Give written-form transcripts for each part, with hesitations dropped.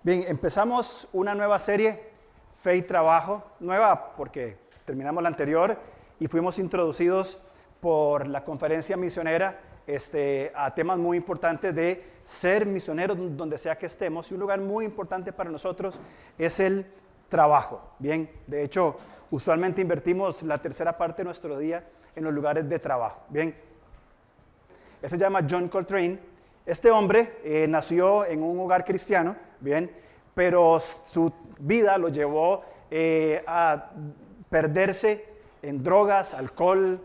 Bien, empezamos una nueva serie, Fe y Trabajo, nueva porque terminamos la anterior y fuimos introducidos por la conferencia misionera a temas muy importantes de ser misioneros donde sea que estemos, y un lugar muy importante para nosotros es el trabajo. Bien, de hecho, usualmente invertimos la tercera parte de nuestro día en los lugares de trabajo. Bien, este se llama John Coltrane. Este hombre nació en un hogar cristiano, bien, pero su vida lo llevó a perderse en drogas, alcohol,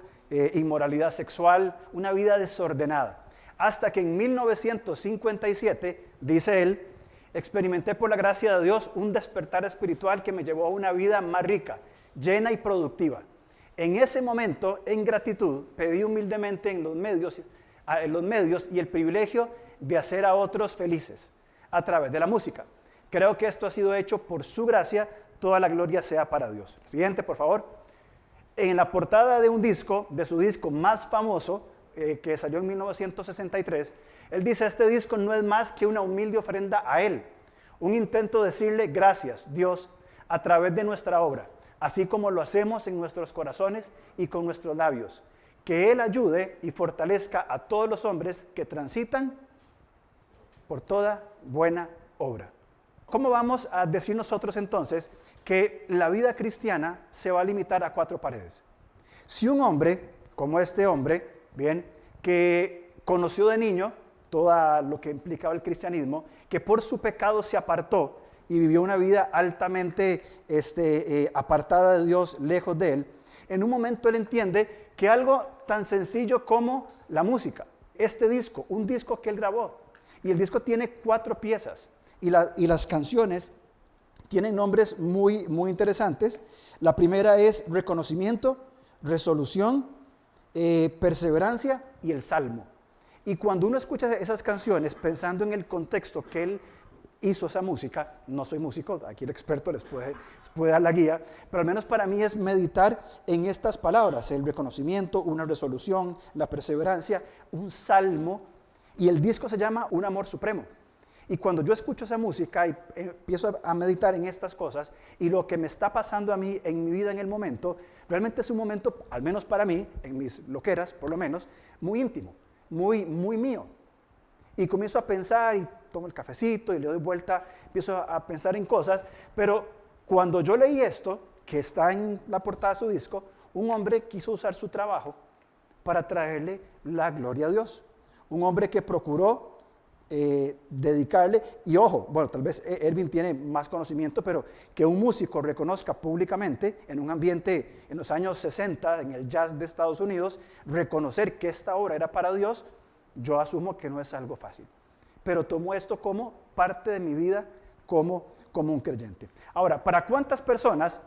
inmoralidad sexual, una vida desordenada. Hasta que en 1957, dice él, experimenté por la gracia de Dios un despertar espiritual que me llevó a una vida más rica, llena y productiva. En ese momento, en gratitud, pedí humildemente en los medios y el privilegio de hacer a otros felices a través de la música. Creo que esto ha sido hecho por su gracia, toda la gloria sea para Dios. Siguiente, por favor. En la portada de su disco más famoso, que salió en 1963, él dice: este disco no es más que una humilde ofrenda a Él, un intento de decirle gracias, Dios, a través de nuestra obra, así como lo hacemos en nuestros corazones y con nuestros labios. Que Él ayude y fortalezca a todos los hombres que transitan por toda buena obra. ¿Cómo vamos a decir nosotros entonces que la vida cristiana se va a limitar a 4 paredes? Si un hombre, como este hombre, bien, que conoció de niño todo lo que implicaba el cristianismo, que por su pecado se apartó y vivió una vida altamente apartada de Dios, lejos de Él, en un momento él entiende que algo tan sencillo como la música, un disco que él grabó, y el disco tiene 4 piezas, y las canciones tienen nombres muy, muy interesantes. La primera es reconocimiento, resolución, perseverancia y el salmo. Y cuando uno escucha esas canciones pensando en el contexto que él hizo esa música, no soy músico, aquí el experto les puede dar la guía, pero al menos para mí es meditar en estas palabras: el reconocimiento, una resolución, la perseverancia, un salmo, y el disco se llama Un Amor Supremo. Y cuando yo escucho esa música y empiezo a meditar en estas cosas y lo que me está pasando a mí en mi vida en el momento, realmente es un momento, al menos para mí, en mis loqueras por lo menos, muy íntimo, muy, muy mío. Y comienzo a pensar y tomo el cafecito y le doy vuelta, empiezo a pensar en cosas, pero cuando yo leí esto, que está en la portada de su disco, un hombre quiso usar su trabajo para traerle la gloria a Dios. Un hombre que procuró dedicarle, y ojo, bueno, tal vez Erwin tiene más conocimiento, pero que un músico reconozca públicamente en un ambiente en los años 60, en el jazz de Estados Unidos, reconocer que esta obra era para Dios, yo asumo que no es algo fácil. Pero tomo esto como parte de mi vida como un creyente. Ahora, ¿para cuántas personas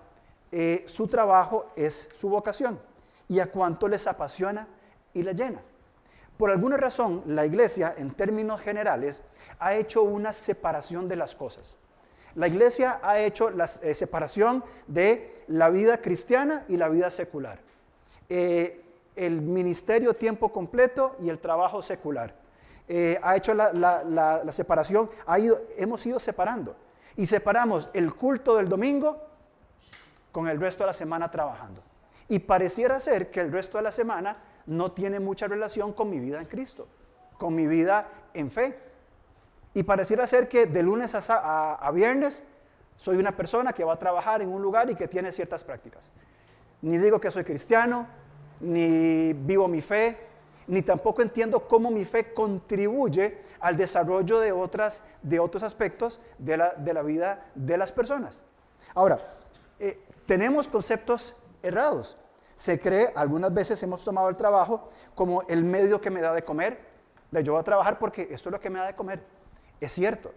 su trabajo es su vocación? ¿Y a cuánto les apasiona y les llena? Por alguna razón, la iglesia, en términos generales, ha hecho una separación de las cosas. La iglesia ha hecho la separación de la vida cristiana y la vida secular. El ministerio tiempo completo y el trabajo secular. Ha hecho la separación, hemos ido separando. Y separamos el culto del domingo con el resto de la semana trabajando. Y pareciera ser que el resto de la semana no tiene mucha relación con mi vida en Cristo, con mi vida en fe. Y pareciera ser que de lunes a viernes soy una persona que va a trabajar en un lugar y que tiene ciertas prácticas. Ni digo que soy cristiano, ni vivo mi fe, ni tampoco entiendo cómo mi fe contribuye al desarrollo de otros aspectos de la vida de las personas. Ahora, tenemos conceptos errados. Se cree, algunas veces hemos tomado el trabajo como el medio que me da de comer. Yo voy a trabajar porque esto es lo que me da de comer. Es cierto.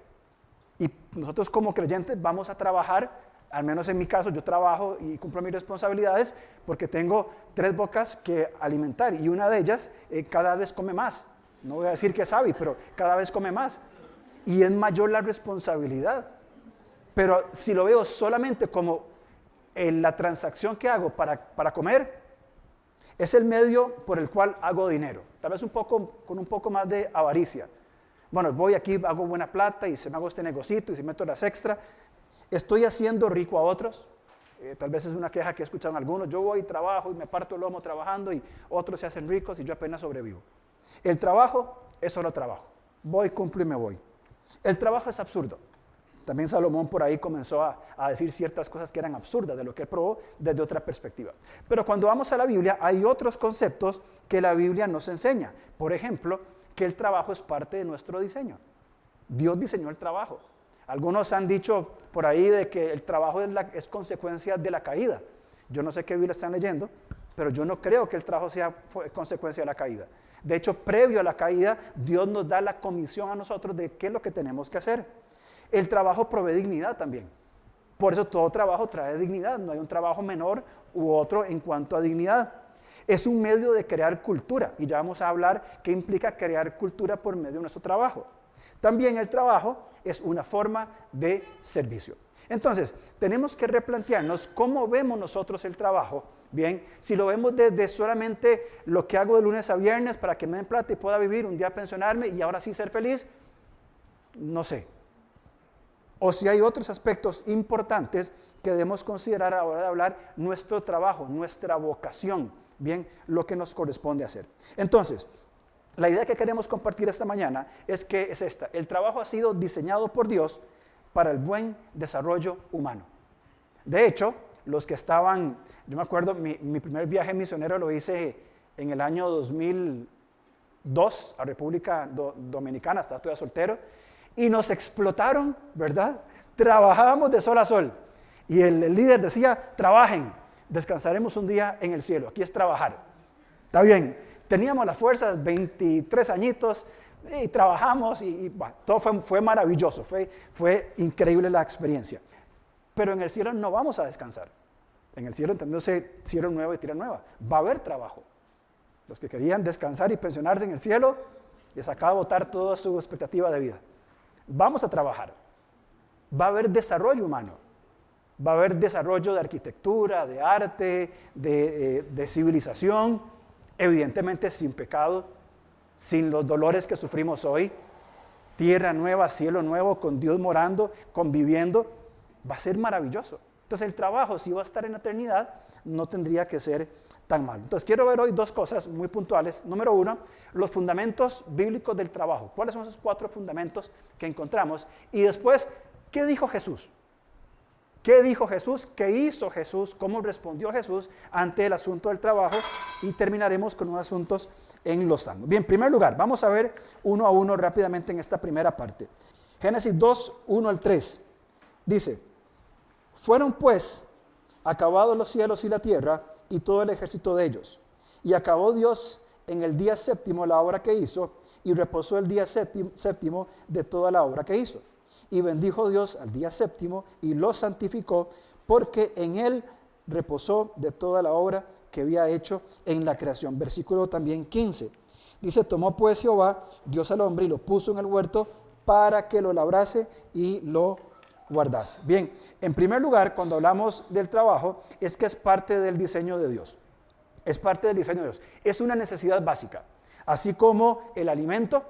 Y nosotros como creyentes vamos a trabajar, al menos en mi caso, yo trabajo y cumplo mis responsabilidades porque tengo 3 bocas que alimentar y una de ellas cada vez come más. No voy a decir que sabe, pero cada vez come más. Y es mayor la responsabilidad. Pero si lo veo solamente como la transacción que hago para comer, es el medio por el cual hago dinero. Tal vez con un poco más de avaricia. Bueno, voy aquí, hago buena plata y se me hago este negocito y se meto las extra. Estoy haciendo rico a otros. Tal vez es una queja que he escuchado en algunos. Yo voy y trabajo y me parto el lomo trabajando y otros se hacen ricos y yo apenas sobrevivo. El trabajo es solo trabajo. Voy, cumplo y me voy. El trabajo es absurdo. También Salomón por ahí comenzó a decir ciertas cosas que eran absurdas de lo que él probó desde otra perspectiva. Pero cuando vamos a la Biblia hay otros conceptos que la Biblia nos enseña. Por ejemplo, que el trabajo es parte de nuestro diseño. Dios diseñó el trabajo. Algunos han dicho por ahí de que el trabajo es consecuencia de la caída. Yo no sé qué Biblia están leyendo, pero yo no creo que el trabajo sea consecuencia de la caída. De hecho, previo a la caída, Dios nos da la comisión a nosotros de qué es lo que tenemos que hacer. El trabajo provee dignidad también. Por eso todo trabajo trae dignidad. No hay un trabajo menor u otro en cuanto a dignidad. Es un medio de crear cultura. Y ya vamos a hablar qué implica crear cultura por medio de nuestro trabajo. También el trabajo es una forma de servicio. Entonces, tenemos que replantearnos cómo vemos nosotros el trabajo. Bien, si lo vemos desde solamente lo que hago de lunes a viernes para que me den plata y pueda vivir, un día pensionarme y ahora sí ser feliz, no sé. O si hay otros aspectos importantes que debemos considerar a la hora de hablar nuestro trabajo, nuestra vocación, bien, lo que nos corresponde hacer. Entonces, la idea que queremos compartir esta mañana es esta. El trabajo ha sido diseñado por Dios para el buen desarrollo humano. De hecho, los que estaban, yo me acuerdo, mi primer viaje misionero lo hice en el año 2002 a República Dominicana, estaba todavía soltero, y nos explotaron, ¿verdad? Trabajábamos de sol a sol. Y el líder decía, trabajen, descansaremos un día en el cielo, aquí es trabajar. Está bien, teníamos las fuerzas, 23 añitos, y trabajamos y bueno, todo fue maravilloso, fue increíble la experiencia. Pero en el cielo no vamos a descansar. En el cielo, entendiéndose cielo nuevo y tierra nueva, va a haber trabajo. Los que querían descansar y pensionarse en el cielo, les acaba de botar toda su expectativa de vida. Vamos a trabajar. Va a haber desarrollo humano. Va a haber desarrollo de arquitectura, de arte, de civilización, evidentemente sin pecado, sin los dolores que sufrimos hoy. Tierra nueva, cielo nuevo, con Dios morando, conviviendo. Va a ser maravilloso. Entonces el trabajo, si va a estar en la eternidad, no tendría que ser tan malo. Entonces quiero ver hoy dos cosas muy puntuales. Número uno, los fundamentos bíblicos del trabajo. ¿Cuáles son esos 4 fundamentos que encontramos? Y después, ¿qué dijo Jesús? ¿Qué dijo Jesús? ¿Qué hizo Jesús? ¿Cómo respondió Jesús ante el asunto del trabajo? Y terminaremos con unos asuntos en los salmos. Bien, en primer lugar, vamos a ver uno a uno rápidamente en esta primera parte. Génesis 2, 1 al 3. Dice, fueron pues acabados los cielos y la tierra y todo el ejército de ellos. Y acabó Dios en el día séptimo la obra que hizo y reposó el día séptimo de toda la obra que hizo. Y bendijo Dios al día séptimo y lo santificó porque en él reposó de toda la obra que había hecho en la creación. Versículo también 15. Dice, tomó pues Jehová, Dios al hombre y lo puso en el huerto para que lo labrase y lo guardase. Bien, en primer lugar, cuando hablamos del trabajo, es que es parte del diseño de Dios. Es parte del diseño de Dios. Es una necesidad básica. Así como el alimento,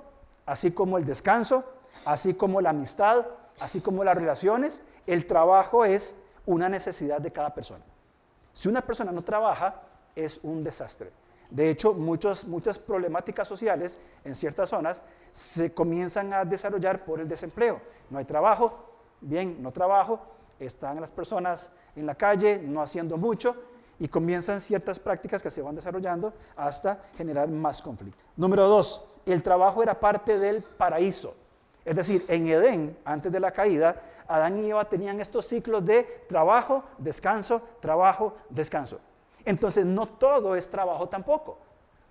así como el descanso, así como la amistad, así como las relaciones, el trabajo es una necesidad de cada persona. Si una persona no trabaja, es un desastre. De hecho, muchas problemáticas sociales en ciertas zonas se comienzan a desarrollar por el desempleo. No hay trabajo, bien, no trabajo, están las personas en la calle no haciendo mucho y comienzan ciertas prácticas que se van desarrollando hasta generar más conflicto. Número 2, el trabajo era parte del paraíso. Es decir, en Edén, antes de la caída, Adán y Eva tenían estos ciclos de trabajo, descanso, trabajo, descanso. Entonces, no todo es trabajo tampoco.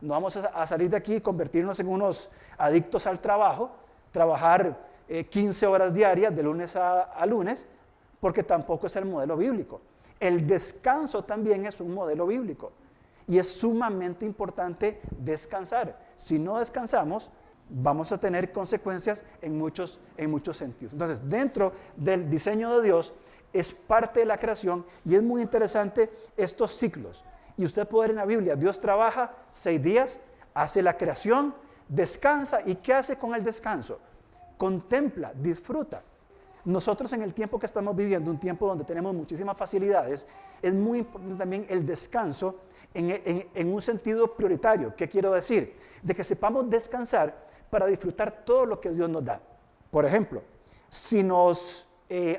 No vamos a salir de aquí y convertirnos en unos adictos al trabajo, trabajar 15 horas diarias de lunes a lunes, porque tampoco es el modelo bíblico. El descanso también es un modelo bíblico y es sumamente importante descansar. Si no descansamos, vamos a tener consecuencias en muchos sentidos. Entonces, dentro del diseño de Dios, es parte de la creación y es muy interesante estos ciclos. Y usted puede ver en la Biblia, Dios trabaja 6 días, hace la creación, descansa. ¿Y qué hace con el descanso? contempla, disfruta. Nosotros en el tiempo que estamos viviendo, un tiempo donde tenemos muchísimas facilidades, es muy importante también el descanso en un sentido prioritario. ¿Qué quiero decir? De que sepamos descansar para disfrutar todo lo que Dios nos da. Por ejemplo, si nos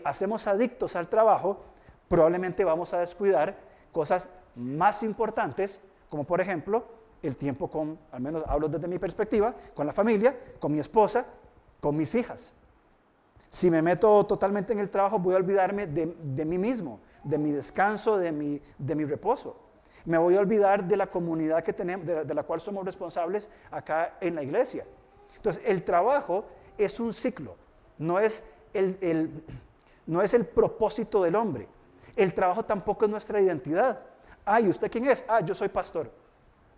hacemos adictos al trabajo, probablemente vamos a descuidar cosas más importantes, como por ejemplo el tiempo con, al menos hablo desde mi perspectiva, con la familia, con mi esposa, con mis hijas. Si me meto totalmente en el trabajo, voy a olvidarme de mí mismo, de mi descanso, de mi reposo. Me voy a olvidar de la comunidad que tenemos, de la cual somos responsables acá en la iglesia. Entonces, el trabajo es un ciclo, no es el propósito del hombre. El trabajo tampoco es nuestra identidad. ¿Y usted quién es? Yo soy pastor.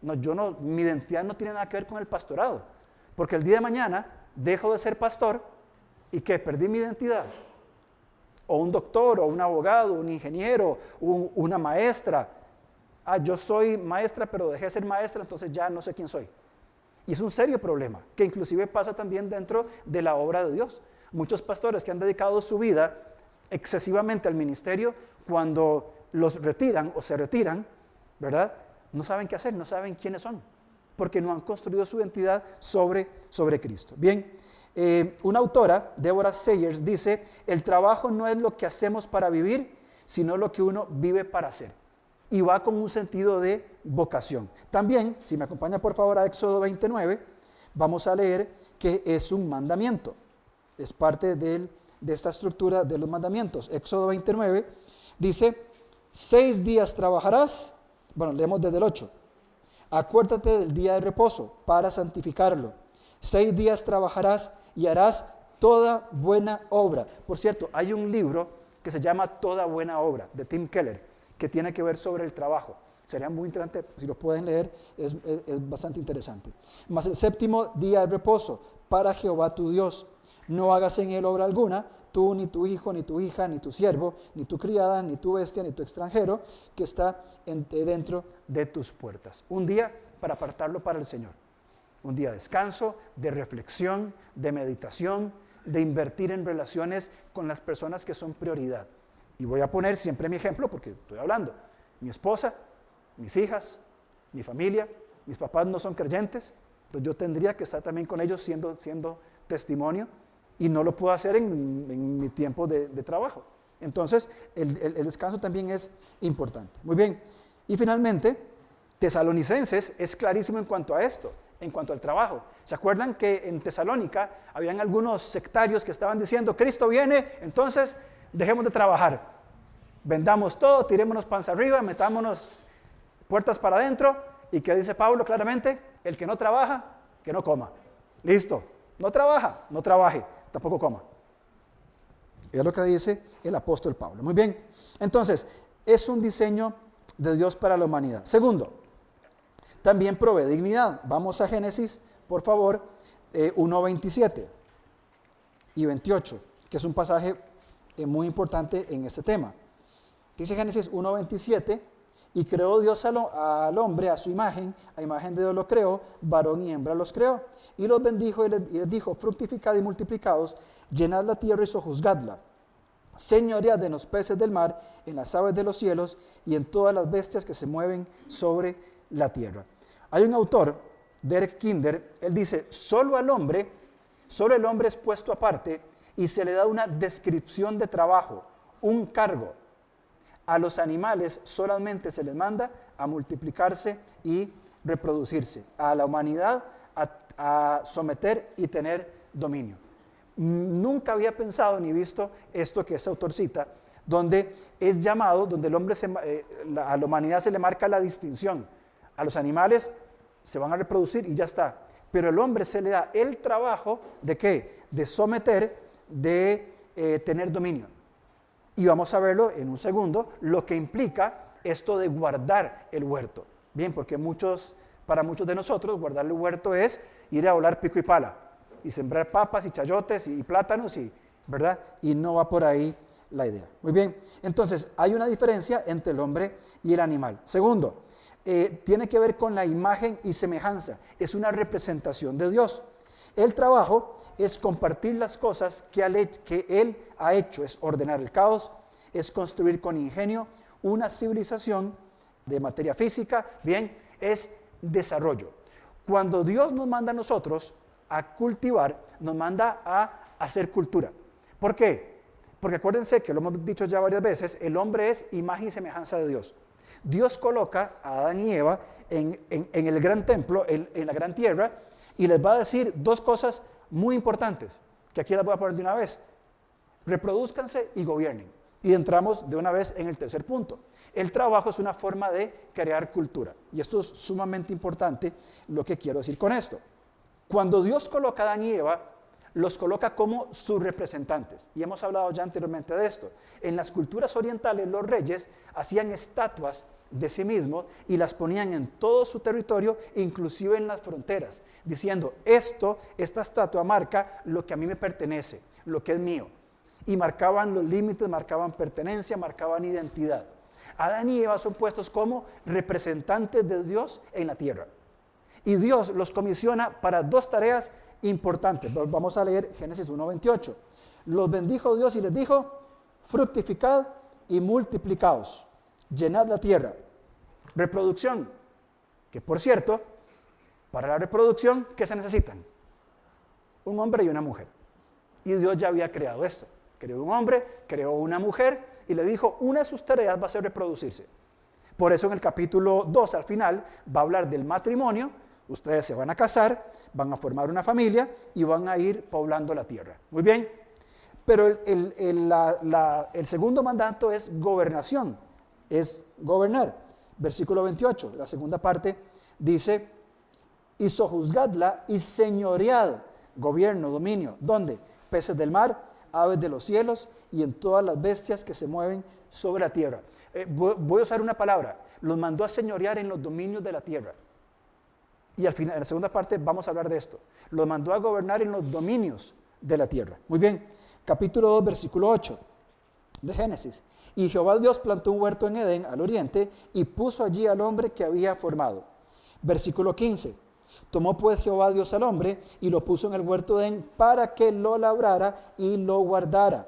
No, mi identidad no tiene nada que ver con el pastorado, porque el día de mañana dejo de ser pastor y que perdí mi identidad. O un doctor, o un abogado, un ingeniero, una maestra. Yo soy maestra, pero dejé de ser maestra, entonces ya no sé quién soy. Y es un serio problema, que inclusive pasa también dentro de la obra de Dios. Muchos pastores que han dedicado su vida excesivamente al ministerio, cuando los retiran o se retiran, ¿verdad? No saben qué hacer, no saben quiénes son, porque no han construido su identidad sobre Cristo. Bien, una autora, Deborah Sayers, dice: el trabajo no es lo que hacemos para vivir, sino lo que uno vive para hacer. Y va con un sentido de vocación. También, si me acompaña por favor a Éxodo 29, vamos a leer que es un mandamiento. Es parte de esta estructura de los mandamientos. Éxodo 29 dice: 6 días trabajarás. Bueno, leemos desde el 8. Acuérdate del día de reposo para santificarlo. 6 días trabajarás y harás toda buena obra. Por cierto, hay un libro que se llama Toda buena obra, de Tim Keller, que tiene que ver sobre el trabajo. Sería muy interesante, si lo pueden leer, es bastante interesante. Mas el 7º día de reposo para Jehová tu Dios. No hagas en él obra alguna, tú, ni tu hijo, ni tu hija, ni tu siervo, ni tu criada, ni tu bestia, ni tu extranjero, que está dentro de tus puertas. Un día para apartarlo para el Señor. Un día de descanso, de reflexión, de meditación, de invertir en relaciones con las personas que son prioridad. Y voy a poner siempre mi ejemplo, porque estoy hablando. Mi esposa, mis hijas, mi familia, mis papás no son creyentes, entonces yo tendría que estar también con ellos siendo testimonio, y no lo puedo hacer en mi tiempo de trabajo. Entonces, el descanso también es importante. Muy bien. Y finalmente, Tesalonicenses es clarísimo en cuanto a esto, en cuanto al trabajo. ¿Se acuerdan que en Tesalónica habían algunos sectarios que estaban diciendo: Cristo viene, entonces dejemos de trabajar, vendamos todo, tirémonos panza arriba, metámonos puertas para adentro? ¿Y qué dice Pablo claramente? El que no trabaja, que no coma. Listo. No trabaja, no trabaje, tampoco coma. Es lo que dice el apóstol Pablo. Muy bien. Entonces, es un diseño de Dios para la humanidad. Segundo, también provee dignidad. Vamos a Génesis, por favor, 1:27 y 28, que es un pasaje muy importante en este tema. Dice Génesis 1:27: y creó Dios al hombre a su imagen, a imagen de Dios lo creó, varón y hembra los creó. Y los bendijo y les dijo: fructificad y multiplicaos, llenad la tierra y sojuzgadla. Señoread en los peces del mar, en las aves de los cielos y en todas las bestias que se mueven sobre la tierra. Hay un autor, Derek Kinder, él dice: solo el hombre es puesto aparte y se le da una descripción de trabajo, un cargo. A los animales solamente se les manda a multiplicarse y reproducirse. A la humanidad a someter y tener dominio. Nunca había pensado ni visto esto que ese autor cita, donde es llamado, donde el hombre a la humanidad se le marca la distinción. A los animales se van a reproducir y ya está. Pero al hombre se le da el trabajo de ¿qué? De someter, de tener dominio. Y vamos a verlo en un segundo, lo que implica esto de guardar el huerto. Bien, porque para muchos de nosotros guardar el huerto es ir a volar pico y pala y sembrar papas y chayotes y plátanos, ¿verdad? Y no va por ahí la idea. Muy bien, entonces hay una diferencia entre el hombre y el animal. Segundo, tiene que ver con la imagen y semejanza. Es una representación de Dios. El trabajo es compartir las cosas que Él ha hecho, es ordenar el caos, es construir con ingenio una civilización de materia física, bien, es desarrollo. Cuando Dios nos manda a nosotros a cultivar, nos manda a hacer cultura. ¿Por qué? Porque acuérdense que lo hemos dicho ya varias veces, el hombre es imagen y semejanza de Dios. Dios coloca a Adán y Eva en el gran templo, en la gran tierra, y les va a decir dos cosas muy importantes, que aquí las voy a poner de una vez. Reproduzcanse y gobiernen. Y entramos de una vez en el tercer punto. El trabajo es una forma de crear cultura. Y esto es sumamente importante lo que quiero decir con esto. Cuando Dios coloca a Adán y Eva, los coloca como sus representantes. Y hemos hablado ya anteriormente de esto. En las culturas orientales, los reyes hacían estatuas de sí mismos y las ponían en todo su territorio, inclusive en las fronteras, diciendo, esta estatua marca lo que a mí me pertenece, lo que es mío. Y marcaban los límites, marcaban pertenencia, marcaban identidad. Adán y Eva son puestos como representantes de Dios en la tierra. Y Dios los comisiona para dos tareas importantes. Vamos a leer Génesis 1:28. Los bendijo Dios y les dijo, fructificad y multiplicaos, llenad la tierra. Reproducción, que por cierto, para la reproducción, ¿qué se necesitan? Un hombre y una mujer. Y Dios ya había creado esto. Creó un hombre, creó una mujer y le dijo, una de sus tareas va a ser reproducirse. Por eso en el capítulo 2 al final va a hablar del matrimonio. Ustedes se van a casar, van a formar una familia y van a ir poblando la tierra. Muy bien. Pero el segundo mandato es gobernación, es gobernar. Versículo 28, la segunda parte dice, y sojuzgadla y señoread, gobierno, dominio. ¿Dónde? Peces del mar, aves de los cielos y en todas las bestias que se mueven sobre la tierra. Voy a usar una palabra, los mandó a señorear en los dominios de la tierra. Y al final, en la segunda parte vamos a hablar de esto. Los mandó a gobernar en los dominios de la tierra. Muy bien, capítulo 2, versículo 8 de Génesis. Y Jehová Dios plantó un huerto en Edén, al oriente, y puso allí al hombre que había formado. Versículo 15. Tomó pues Jehová Dios al hombre y lo puso en el huerto de Edén para que lo labrara y lo guardara.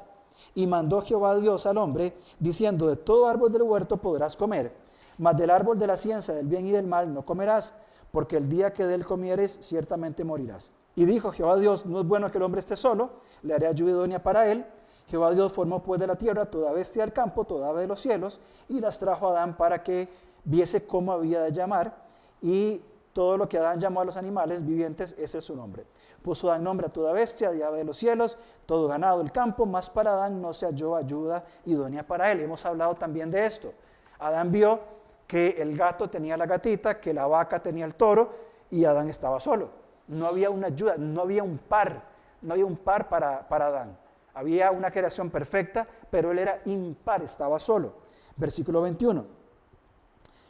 Y mandó Jehová Dios al hombre, diciendo, de todo árbol del huerto podrás comer, mas del árbol de la ciencia del bien y del mal no comerás, porque el día que de él comieres, ciertamente morirás. Y dijo Jehová Dios, no es bueno que el hombre esté solo, le haré ayuda idónea para él. Jehová Dios formó pues de la tierra toda bestia del campo, toda ave de los cielos, y las trajo a Adán para que viese cómo había de llamar, y todo lo que Adán llamó a los animales vivientes, ese es su nombre. Puso Adán nombre a toda bestia y ave de los cielos, todo ganado del campo, mas para Adán no se halló ayuda idónea para él. Hemos hablado también de esto. Adán vio que el gato tenía la gatita, que la vaca tenía el toro, y Adán estaba solo. No había una ayuda, no había un par para Adán. Había una creación perfecta, pero él era impar, estaba solo. Versículo 21.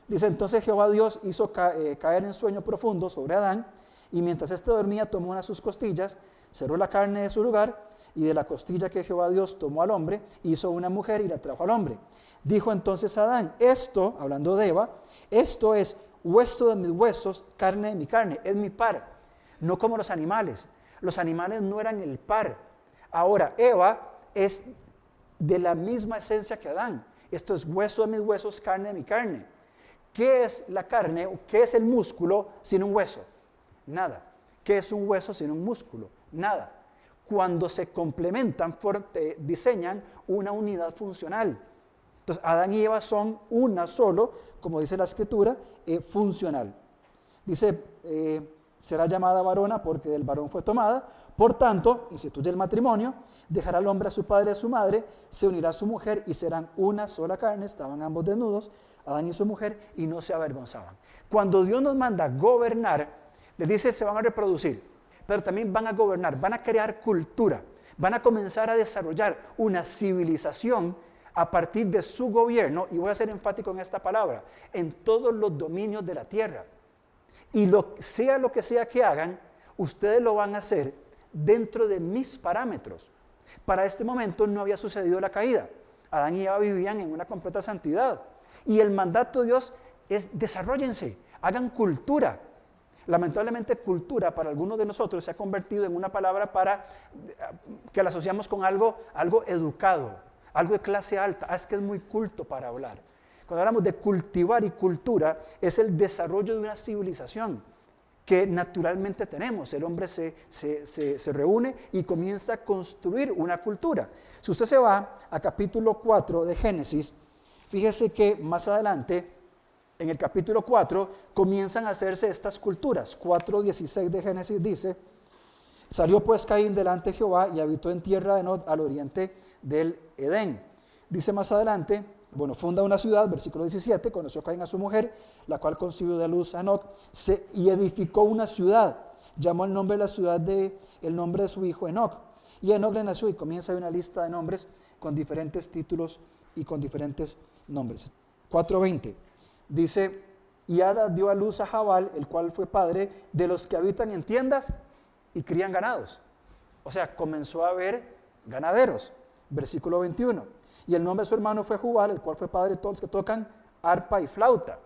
Dice, entonces Jehová Dios hizo caer en sueño profundo sobre Adán, y mientras éste dormía tomó una de sus costillas, cerró la carne de su lugar, y de la costilla que Jehová Dios tomó al hombre, hizo una mujer y la trajo al hombre. Dijo entonces Adán, esto, hablando de Eva, esto es hueso de mis huesos, carne de mi carne, es mi par, no como los animales. Los animales no eran el par. Ahora, Eva es de la misma esencia que Adán. Esto es hueso de mis huesos, carne de mi carne. ¿Qué es la carne? ¿Qué es el músculo sin un hueso? Nada. ¿Qué es un hueso sin un músculo? Nada. Cuando se complementan, diseñan una unidad funcional. Entonces, Adán y Eva son una solo, como dice la Escritura, funcional. Dice, será llamada varona porque del varón fue tomada. Por tanto, instituye el matrimonio, dejará al hombre a su padre y a su madre, se unirá a su mujer y serán una sola carne. Estaban ambos desnudos, Adán y su mujer, y no se avergonzaban. Cuando Dios nos manda gobernar, les dice se van a reproducir, pero también van a gobernar, van a crear cultura, van a comenzar a desarrollar una civilización a partir de su gobierno, y voy a ser enfático en esta palabra, en todos los dominios de la tierra. Y sea lo que sea que hagan, ustedes lo van a hacer dentro de mis parámetros. Para este momento no había sucedido la caída. Adán y Eva vivían en una completa santidad. Y el mandato de Dios es desarróllense, hagan cultura. Lamentablemente, cultura para algunos de nosotros se ha convertido en una palabra que la asociamos con algo educado, algo de clase alta. Es que es muy culto para hablar. Cuando hablamos de cultivar y cultura, es el desarrollo de una civilización que naturalmente tenemos. El hombre se reúne y comienza a construir una cultura. Si usted se va a capítulo 4 de Génesis, fíjese que más adelante, en el capítulo 4, comienzan a hacerse estas culturas. 4:16 de Génesis dice: salió pues Caín delante de Jehová y habitó en tierra de Nod, al oriente del Edén. Dice más adelante, funda una ciudad, versículo 17, conoció Caín a su mujer, la cual concibió de luz a Enoc, y edificó una ciudad, llamó el nombre de la ciudad el nombre de su hijo Enoc. Y Enoc le nació, y comienza una lista de nombres con diferentes títulos y con diferentes nombres. 4:20 dice: y Ada dio a luz a Jabal, el cual fue padre de los que habitan en tiendas y crían ganados. O sea, comenzó a haber ganaderos. Versículo 21. Y el nombre de su hermano fue Jubal, el cual fue padre de todos los que tocan arpa y flauta.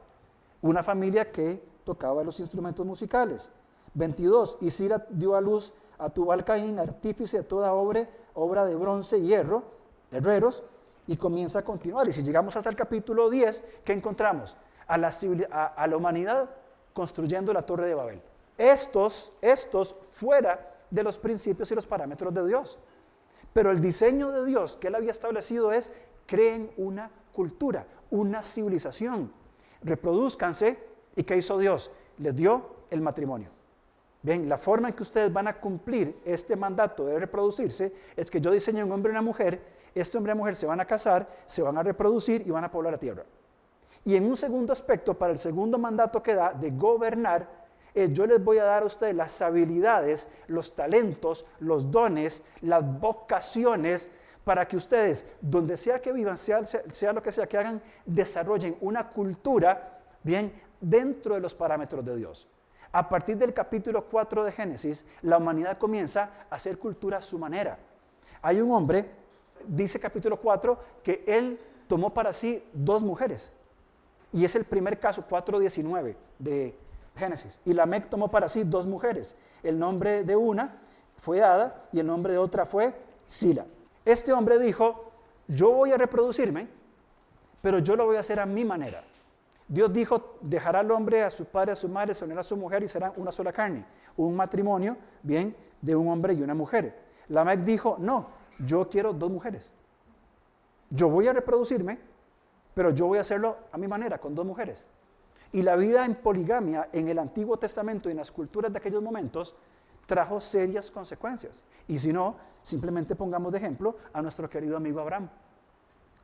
Una familia que tocaba los instrumentos musicales. 22. Y Sira dio a luz a Tubal Caín, artífice de toda obra de bronce y hierro, herreros, y comienza a continuar. Y si llegamos hasta el capítulo 10, ¿qué encontramos? A la humanidad construyendo la Torre de Babel. Estos fuera de los principios y los parámetros de Dios. Pero el diseño de Dios que Él había establecido es: creen una cultura, una civilización, reproduzcanse. ¿Y qué hizo Dios? Les dio el matrimonio. Bien, la forma en que ustedes van a cumplir este mandato de reproducirse es que yo diseñé un hombre y una mujer. Este hombre y mujer se van a casar, se van a reproducir y van a poblar la tierra. Y en un segundo aspecto, para el segundo mandato que da de gobernar, yo les voy a dar a ustedes las habilidades, los talentos, los dones, las vocaciones, para que ustedes, donde sea que vivan, sea lo que sea que hagan, desarrollen una cultura, bien, dentro de los parámetros de Dios. A partir del capítulo 4 de Génesis, la humanidad comienza a hacer cultura a su manera. Hay un hombre, dice capítulo 4, que él tomó para sí 2 mujeres. Y es el primer caso, 4:19 de Génesis. Y Lamec tomó para sí 2 mujeres. El nombre de una fue Ada y el nombre de otra fue Sila. Este hombre dijo: yo voy a reproducirme, pero yo lo voy a hacer a mi manera. Dios dijo: dejará al hombre a su padre, a su madre, se unirá a su mujer y serán una sola carne. Un matrimonio, bien, de un hombre y una mujer. Lamec dijo: no, yo quiero 2 mujeres. Yo voy a reproducirme, pero yo voy a hacerlo a mi manera, con 2 mujeres. Y la vida en poligamia en el Antiguo Testamento y en las culturas de aquellos momentos trajo serias consecuencias. Y si no, simplemente pongamos de ejemplo a nuestro querido amigo Abraham.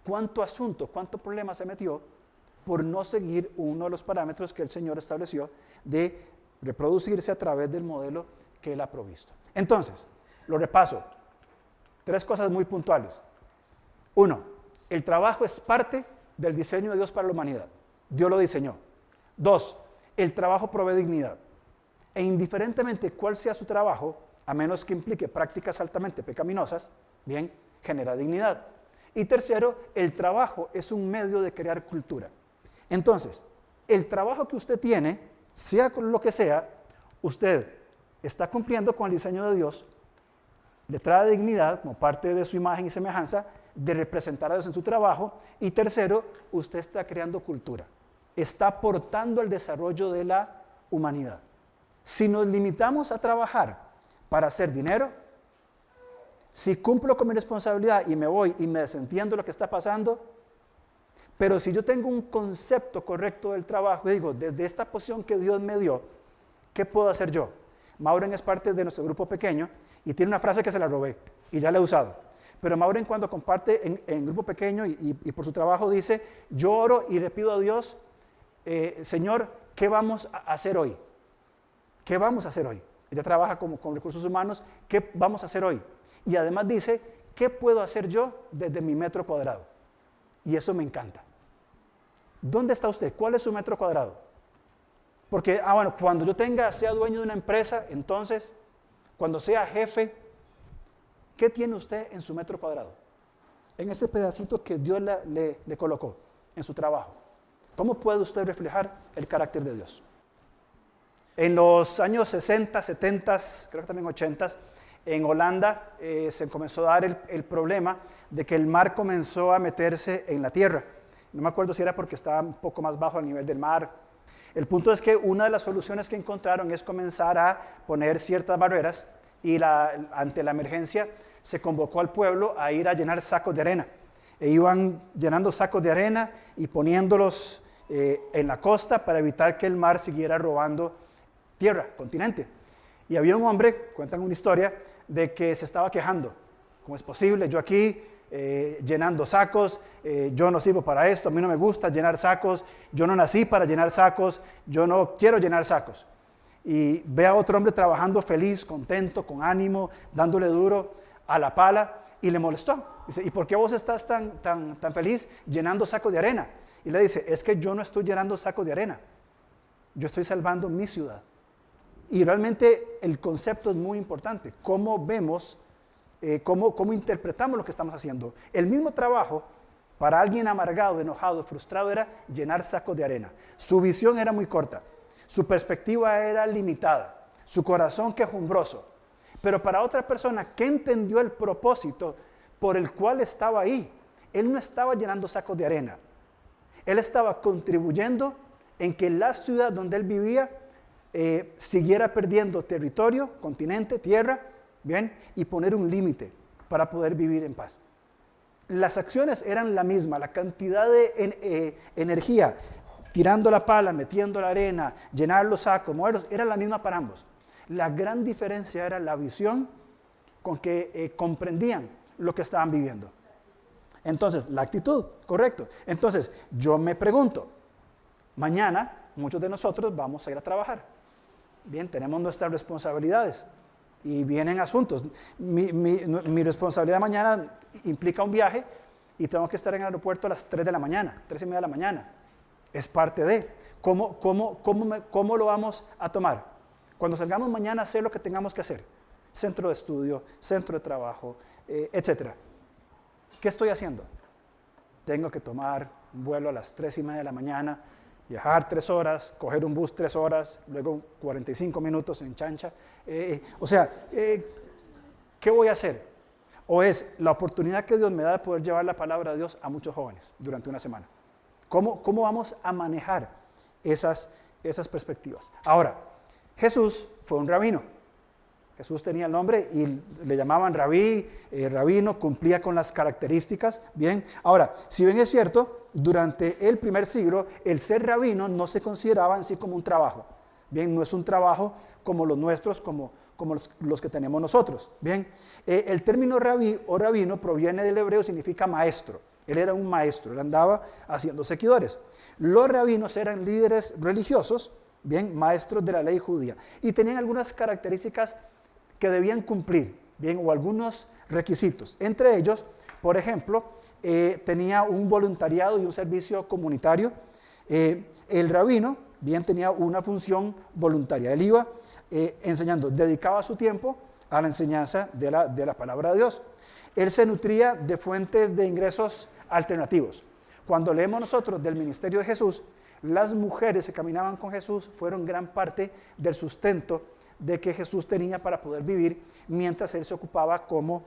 ¿Cuánto asunto, cuánto problema se metió por no seguir uno de los parámetros que el Señor estableció de reproducirse a través del modelo que Él ha provisto? Entonces, lo repaso. 3 cosas muy puntuales. 1, el trabajo es parte del diseño de Dios para la humanidad. Dios lo diseñó. 2, el trabajo provee dignidad. E indiferentemente cuál sea su trabajo, a menos que implique prácticas altamente pecaminosas, bien, genera dignidad. Y tercero, el trabajo es un medio de crear cultura. Entonces, el trabajo que usted tiene, sea con lo que sea, usted está cumpliendo con el diseño de Dios, le trae dignidad como parte de su imagen y semejanza, de representar a Dios en su trabajo. Y tercero, usted está creando cultura. Está aportando al desarrollo de la humanidad. Si nos limitamos a trabajar para hacer dinero, si cumplo con mi responsabilidad y me voy y me desentiendo de lo que está pasando, pero si yo tengo un concepto correcto del trabajo y digo, desde esta posición que Dios me dio, ¿qué puedo hacer yo? Maureen es parte de nuestro grupo pequeño y tiene una frase que se la robé y ya la he usado. Pero Maureen, cuando comparte en grupo pequeño y por su trabajo, dice: yo oro y le pido a Dios, Señor, ¿qué vamos a hacer hoy? ¿Qué vamos a hacer hoy? Ella trabaja con recursos humanos. ¿Qué vamos a hacer hoy? Y además dice: ¿qué puedo hacer yo desde mi metro cuadrado? Y eso me encanta. ¿Dónde está usted? ¿Cuál es su metro cuadrado? Porque, cuando yo sea dueño de una empresa, entonces, cuando sea jefe, ¿qué tiene usted en su metro cuadrado? En ese pedacito que Dios le colocó en su trabajo. ¿Cómo puede usted reflejar el carácter de Dios? En los años 60, 70, creo que también 80, en Holanda se comenzó a dar el problema de que el mar comenzó a meterse en la tierra. No me acuerdo si era porque estaba un poco más bajo el nivel del mar. El punto es que una de las soluciones que encontraron es comenzar a poner ciertas barreras y ante la emergencia se convocó al pueblo a ir a llenar sacos de arena. E iban llenando sacos de arena y poniéndolos en la costa para evitar que el mar siguiera robando tierra, continente. Y había un hombre, cuentan una historia, de que se estaba quejando. ¿Cómo es posible? Yo aquí llenando sacos, yo no sirvo para esto, a mí no me gusta llenar sacos, yo no nací para llenar sacos, yo no quiero llenar sacos. Y ve a otro hombre trabajando feliz, contento, con ánimo, dándole duro a la pala y le molestó. Dice, ¿y por qué vos estás tan feliz llenando sacos de arena? Y le dice, es que yo no estoy llenando sacos de arena, yo estoy salvando mi ciudad. Y realmente el concepto es muy importante, cómo vemos, cómo interpretamos lo que estamos haciendo. El mismo trabajo para alguien amargado, enojado, frustrado era llenar sacos de arena. Su visión era muy corta, su perspectiva era limitada, su corazón quejumbroso. Pero para otra persona que entendió el propósito por el cual estaba ahí, él no estaba llenando sacos de arena. Él estaba contribuyendo en que la ciudad donde él vivía siguiera perdiendo territorio, continente, tierra, bien, y poner un límite para poder vivir en paz. Las acciones eran la misma, la cantidad de energía, tirando la pala, metiendo la arena, llenar los sacos, moverlos, era la misma para ambos. La gran diferencia era la visión con que comprendían lo que estaban viviendo. Entonces, la actitud, correcto. Entonces, yo me pregunto, mañana muchos de nosotros vamos a ir a trabajar. Bien, tenemos nuestras responsabilidades y vienen asuntos. Mi responsabilidad mañana implica un viaje y tengo que estar en el aeropuerto a las 3 de la mañana, 3:30 de la mañana. Es parte de, ¿cómo lo vamos a tomar? Cuando salgamos mañana a hacer lo que tengamos que hacer, centro de estudio, centro de trabajo, etc. ¿Qué estoy haciendo? Tengo que tomar un vuelo a las 3:30 de la mañana, viajar 3 horas, coger un bus 3 horas, luego 45 minutos en chancha. ¿Qué voy a hacer? O es la oportunidad que Dios me da de poder llevar la palabra de Dios a muchos jóvenes durante una semana. ¿Cómo vamos a manejar esas perspectivas? Ahora, Jesús fue un rabino. Jesús tenía el nombre y le llamaban rabí, rabino, cumplía con las características. Bien, ahora, si bien es cierto, durante el primer siglo, el ser rabino no se consideraba en sí como un trabajo. Bien, no es un trabajo como los nuestros, como los que tenemos nosotros. Bien, el término rabí o rabino proviene del hebreo, significa maestro. Él era un maestro, él andaba haciendo seguidores. Los rabinos eran líderes religiosos, bien, maestros de la ley judía, y tenían algunas características que debían cumplir, bien, o algunos requisitos. Entre ellos, por ejemplo, tenía un voluntariado y un servicio comunitario. El rabino, bien, tenía una función voluntaria. Él iba enseñando, dedicaba su tiempo a la enseñanza de la palabra de Dios. Él se nutría de fuentes de ingresos alternativos. Cuando leemos nosotros del ministerio de Jesús, las mujeres que caminaban con Jesús fueron gran parte del sustento de que Jesús tenía para poder vivir mientras él se ocupaba como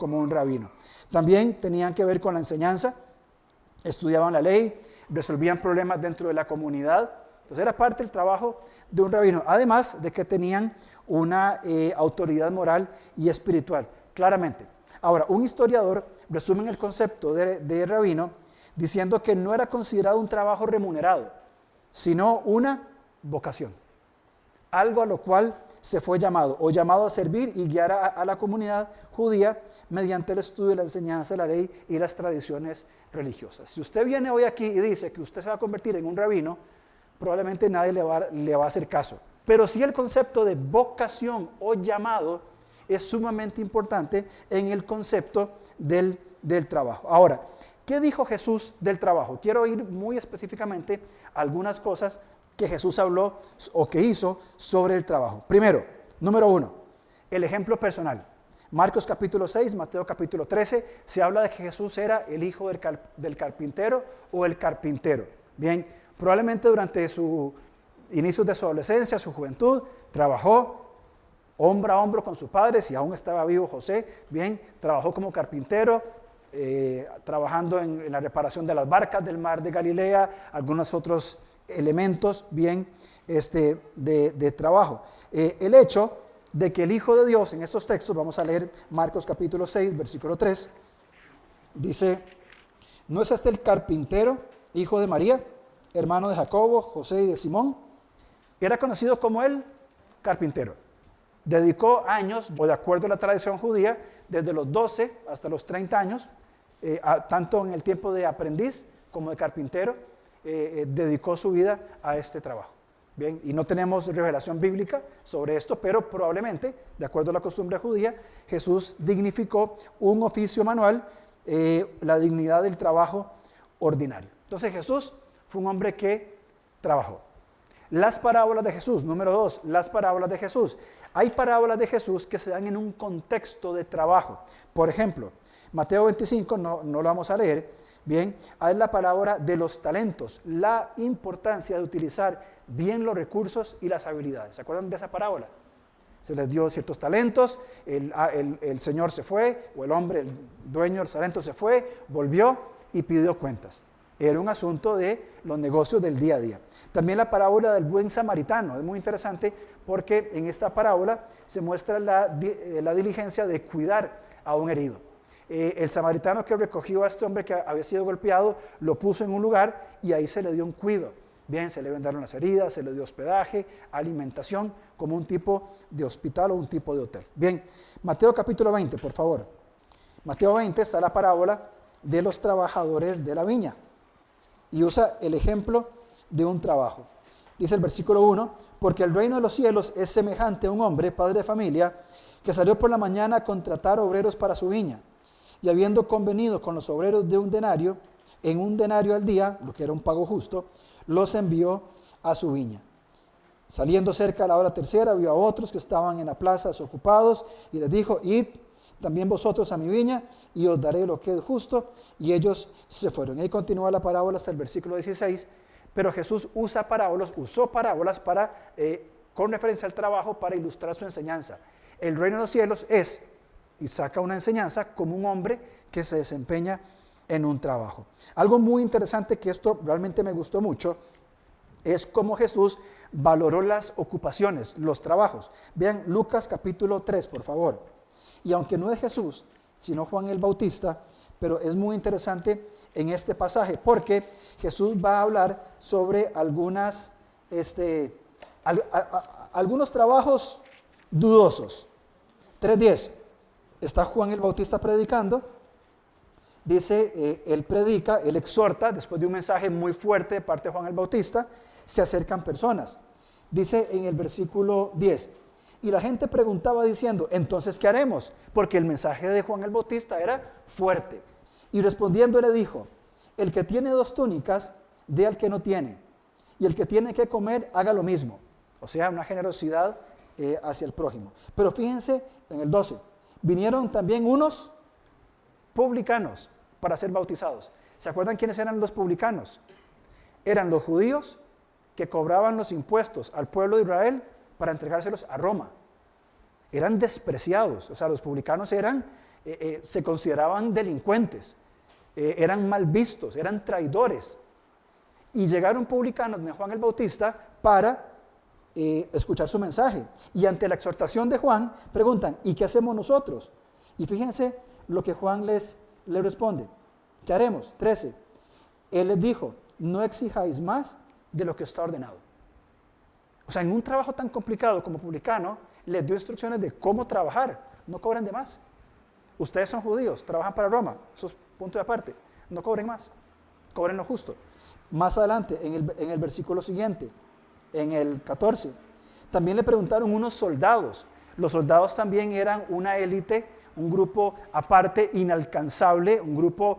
un rabino. También tenían que ver con la enseñanza, estudiaban la ley, resolvían problemas dentro de la comunidad. Entonces era parte del trabajo de un rabino, además de que tenían una autoridad moral y espiritual, claramente. Ahora, un historiador resume el concepto de rabino diciendo que no era considerado un trabajo remunerado, sino una vocación. Algo a lo cual se fue llamado a servir y guiar a la comunidad judía mediante el estudio y la enseñanza de la ley y las tradiciones religiosas. Si usted viene hoy aquí y dice que usted se va a convertir en un rabino, probablemente nadie le va a hacer caso. Pero sí el concepto de vocación o llamado es sumamente importante en el concepto del trabajo. Ahora, ¿qué dijo Jesús del trabajo? Quiero ir muy específicamente a algunas cosas que Jesús habló o que hizo sobre el trabajo. Primero, número 1, el ejemplo personal. Marcos capítulo 6, Mateo capítulo 13, se habla de que Jesús era el hijo del carpintero o el carpintero. Bien, probablemente durante su inicios de su adolescencia, su juventud, trabajó hombro a hombro con sus padres, y aún estaba vivo José, bien, trabajó como carpintero, trabajando en la reparación de las barcas del mar de Galilea, algunos otros elementos, bien, de trabajo. El hecho de que el Hijo de Dios, en estos textos, vamos a leer Marcos capítulo 6, versículo 3, dice, ¿no es este el carpintero, hijo de María, hermano de Jacobo, José y de Simón? Era conocido como el carpintero. Dedicó años, o de acuerdo a la tradición judía, desde los 12 hasta los 30 años, tanto en el tiempo de aprendiz como de carpintero, dedicó su vida a este trabajo. Bien, y no tenemos revelación bíblica sobre esto, pero probablemente, de acuerdo a la costumbre judía, Jesús dignificó un oficio manual, la dignidad del trabajo ordinario. Entonces Jesús fue un hombre que trabajó. Las parábolas de Jesús, número 2, las parábolas de Jesús. Hay parábolas de Jesús que se dan en un contexto de trabajo. Por ejemplo, Mateo 25, no lo vamos a leer, bien, hay la parábola de los talentos, la importancia de utilizar bien los recursos y las habilidades. ¿Se acuerdan de esa parábola? Se les dio ciertos talentos, el señor se fue, o el hombre, el dueño de los talentos se fue, volvió y pidió cuentas. Era un asunto de los negocios del día a día. También la parábola del buen samaritano es muy interesante porque en esta parábola se muestra la diligencia de cuidar a un herido. El samaritano que recogió a este hombre que había sido golpeado, lo puso en un lugar y ahí se le dio un cuidado. Bien, se le vendaron las heridas, se le dio hospedaje, alimentación, como un tipo de hospital o un tipo de hotel. Bien, Mateo capítulo 20, por favor. Mateo 20 está la parábola de los trabajadores de la viña y usa el ejemplo de un trabajo. Dice el versículo 1, porque el reino de los cielos es semejante a un hombre, padre de familia, que salió por la mañana a contratar obreros para su viña, y habiendo convenido con los obreros de un denario, en un denario al día, lo que era un pago justo, los envió a su viña. Saliendo cerca a la hora tercera, vio a otros que estaban en la plaza desocupados, y les dijo, id también vosotros a mi viña, y os daré lo que es justo, y ellos se fueron. Y ahí continúa la parábola hasta el versículo 16, pero Jesús usó parábolas para, con referencia al trabajo, para ilustrar su enseñanza. El reino de los cielos es, y saca una enseñanza como un hombre que se desempeña en un trabajo. Algo muy interesante, que esto realmente me gustó mucho, es cómo Jesús valoró las ocupaciones, los trabajos. Vean Lucas capítulo 3, por favor. Y aunque no es Jesús, sino Juan el Bautista, pero es muy interesante en este pasaje, porque Jesús va a hablar sobre algunos trabajos dudosos. 3:10, está Juan el Bautista predicando, dice, él predica, él exhorta, después de un mensaje muy fuerte de parte de Juan el Bautista, se acercan personas. Dice en el versículo 10, y la gente preguntaba diciendo, entonces, ¿qué haremos? Porque el mensaje de Juan el Bautista era fuerte. Y respondiendo le dijo, el que tiene 2 túnicas, dé al que no tiene, y el que tiene que comer, haga lo mismo. O sea, una generosidad hacia el prójimo. Pero fíjense en el 12, vinieron también unos publicanos para ser bautizados. ¿Se acuerdan quiénes eran los publicanos? Eran los judíos que cobraban los impuestos al pueblo de Israel para entregárselos a Roma. Eran despreciados, o sea, los publicanos se consideraban delincuentes, eran mal vistos, eran traidores. Y llegaron publicanos de Juan el Bautista para escuchar su mensaje. Y ante la exhortación de Juan, preguntan, ¿y qué hacemos nosotros? Y fíjense lo que Juan les responde. ¿Qué haremos? 13. Él les dijo, no exijáis más de lo que está ordenado. O sea, en un trabajo tan complicado como publicano, les dio instrucciones de cómo trabajar. No cobren de más. Ustedes son judíos, trabajan para Roma. Eso es punto de aparte. No cobren más. Cobren lo justo. Más adelante, en el versículo siguiente, en el 14, también le preguntaron unos soldados. Los soldados también eran una élite, un grupo aparte inalcanzable, un grupo